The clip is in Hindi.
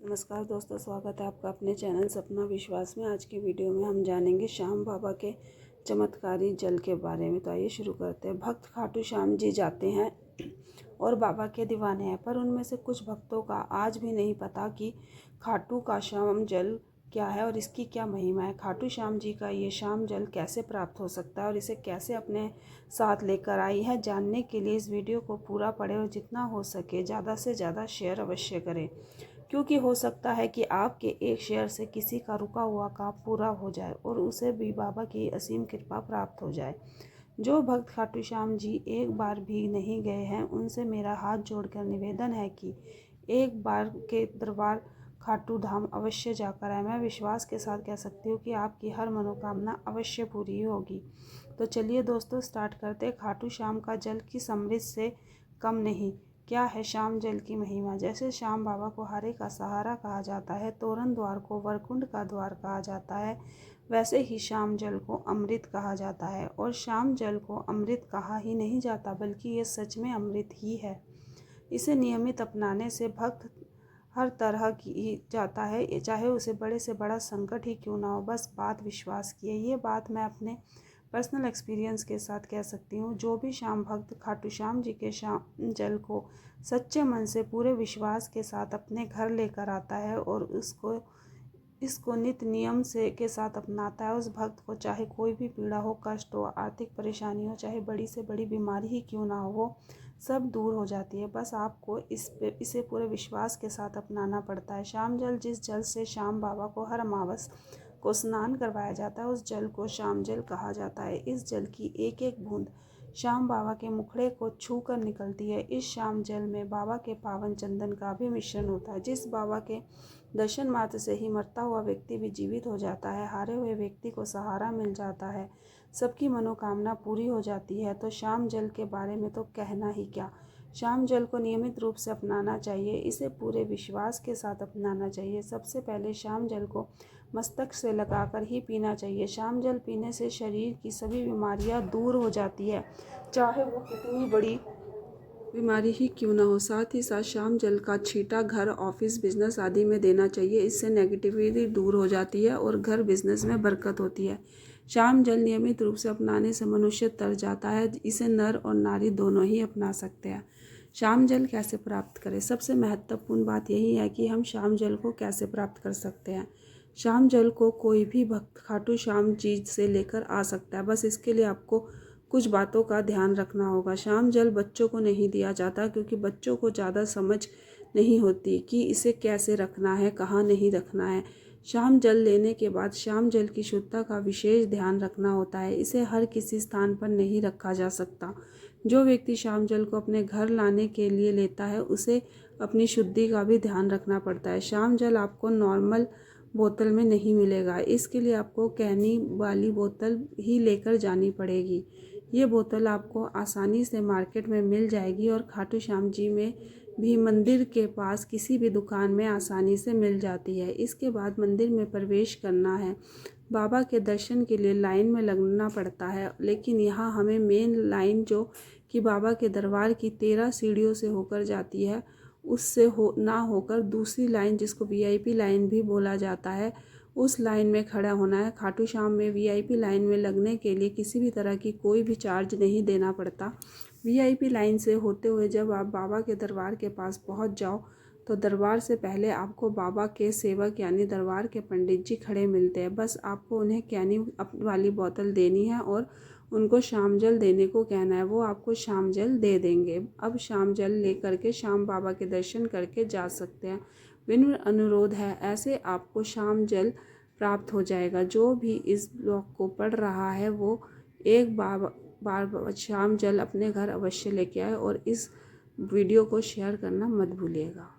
नमस्कार दोस्तों, स्वागत है आपका अपने चैनल सपना विश्वास में। आज की वीडियो में हम जानेंगे श्याम बाबा के चमत्कारी जल के बारे में। तो आइए शुरू करते हैं। भक्त खाटू श्याम जी जाते हैं और बाबा के दीवाने हैं, पर उनमें से कुछ भक्तों का आज भी नहीं पता कि खाटू का श्याम जल क्या है और इसकी क्या महिमा है। खाटू श्याम जी का ये श्याम जल कैसे प्राप्त हो सकता है और इसे कैसे अपने साथ लेकर आई है, जानने के लिए इस वीडियो को पूरा पढ़ें और जितना हो सके ज़्यादा से ज़्यादा शेयर अवश्य करें, क्योंकि हो सकता है कि आपके एक शेयर से किसी का रुका हुआ काम पूरा हो जाए और उसे भी बाबा की असीम कृपा प्राप्त हो जाए। जो भक्त खाटू श्याम जी एक बार भी नहीं गए हैं, उनसे मेरा हाथ जोड़कर निवेदन है कि एक बार के दरबार खाटू धाम अवश्य जाकर आए। मैं विश्वास के साथ कह सकती हूँ कि आपकी हर मनोकामना अवश्य पूरी होगी। तो चलिए दोस्तों, स्टार्ट करते। खाटू श्याम का जल किस अमृत से कम नहीं। क्या है श्याम जल की महिमा। जैसे श्याम बाबा को हारे का सहारा कहा जाता है, तोरण द्वार को वरकुंड का द्वार कहा जाता है, वैसे ही श्याम जल को अमृत कहा जाता है। और श्याम जल को अमृत कहा ही नहीं जाता, बल्कि ये सच में अमृत ही है। इसे नियमित अपनाने से भक्त हर तरह की जाता है, चाहे उसे बड़े से बड़ा संकट ही क्यों ना हो। बस बात विश्वास की है। ये बात मैं अपने पर्सनल एक्सपीरियंस के साथ कह सकती हूँ। जो भी श्याम भक्त खाटू श्याम जी के श्याम जल को सच्चे मन से पूरे विश्वास के साथ अपने घर लेकर आता है और इसको नित्य नियम से के साथ अपनाता है, उस भक्त को चाहे कोई भी पीड़ा हो, कष्ट हो, आर्थिक परेशानी हो, चाहे बड़ी से बड़ी बीमारी ही क्यों ना हो, वो सब दूर हो जाती है। बस आपको इसे पूरे विश्वास के साथ अपनाना पड़ता है। श्याम जल, जिस जल से श्याम बाबा को हर अमावस को स्नान करवाया जाता है, उस जल को श्याम जल कहा जाता है। इस जल की एक एक बूंद श्याम बाबा के मुखड़े को छू कर निकलती है। इस श्याम जल में बाबा के पावन चंदन का भी मिश्रण होता है। जिस बाबा के दर्शन मात्र से ही मरता हुआ व्यक्ति भी जीवित हो जाता है, हारे हुए व्यक्ति को सहारा मिल जाता है, सबकी मनोकामना पूरी हो जाती है। तो श्याम जल के बारे में तो कहना ही क्या। श्याम जल को नियमित रूप से अपनाना चाहिए, इसे पूरे विश्वास के साथ अपनाना चाहिए। सबसे पहले श्याम जल को मस्तक से लगाकर ही पीना चाहिए। श्याम जल पीने से शरीर की सभी बीमारियां दूर हो जाती है, चाहे वो कितनी बड़ी बीमारी ही क्यों ना हो। साथ ही साथ श्याम जल का छींटा घर, ऑफिस, बिजनेस आदि में देना चाहिए। इससे नेगेटिविटी दूर हो जाती है और घर बिजनेस में बरकत होती है। श्याम जल नियमित रूप से अपनाने से मनुष्य तर जाता है। इसे नर और नारी दोनों ही अपना सकते हैं। श्याम जल कैसे प्राप्त करें। सबसे महत्वपूर्ण बात यही है कि हम श्याम जल को कैसे प्राप्त कर सकते हैं। श्याम जल को कोई भी भक्त खाटू श्याम जी से लेकर आ सकता है। बस इसके लिए आपको कुछ बातों का ध्यान रखना होगा। श्याम जल बच्चों को नहीं दिया जाता, क्योंकि बच्चों को ज़्यादा समझ नहीं होती कि इसे कैसे रखना है, कहाँ नहीं रखना है। श्याम जल लेने के बाद श्याम जल की शुद्धता का विशेष ध्यान रखना होता है। इसे हर किसी स्थान पर नहीं रखा जा सकता। जो व्यक्ति श्याम जल को अपने घर लाने के लिए लेता है, उसे अपनी शुद्धि का भी ध्यान रखना पड़ता है। श्याम जल आपको नॉर्मल बोतल में नहीं मिलेगा, इसके लिए आपको कहनी वाली बोतल ही लेकर जानी पड़ेगी। ये बोतल आपको आसानी से मार्केट में मिल जाएगी और खाटू श्याम जी में भी मंदिर के पास किसी भी दुकान में आसानी से मिल जाती है। इसके बाद मंदिर में प्रवेश करना है। बाबा के दर्शन के लिए लाइन में लगना पड़ता है, लेकिन यहाँ हमें मेन लाइन जो कि बाबा के दरबार की 13 सीढ़ियों से होकर जाती है, उससे ना होकर दूसरी लाइन, जिसको वीआईपी लाइन भी बोला जाता है, उस लाइन में खड़ा होना है। खाटू श्याम में वीआईपी लाइन में लगने के लिए किसी भी तरह की कोई भी चार्ज नहीं देना पड़ता। वीआईपी लाइन से होते हुए जब आप बाबा के दरबार के पास पहुंच जाओ, तो दरबार से पहले आपको बाबा के सेवक यानी दरबार के पंडित जी खड़े मिलते हैं। बस आपको उन्हें कैनी वाली बोतल देनी है और उनको श्याम जल देने को कहना है। वो आपको श्याम जल दे देंगे। अब श्याम जल लेकर के श्याम बाबा के दर्शन करके जा सकते हैं। विनम्र अनुरोध है, ऐसे आपको श्याम जल प्राप्त हो जाएगा। जो भी इस ब्लॉग को पढ़ रहा है, वो एक बार श्याम जल अपने घर अवश्य लेके आए और इस वीडियो को शेयर करना मत भूलिएगा।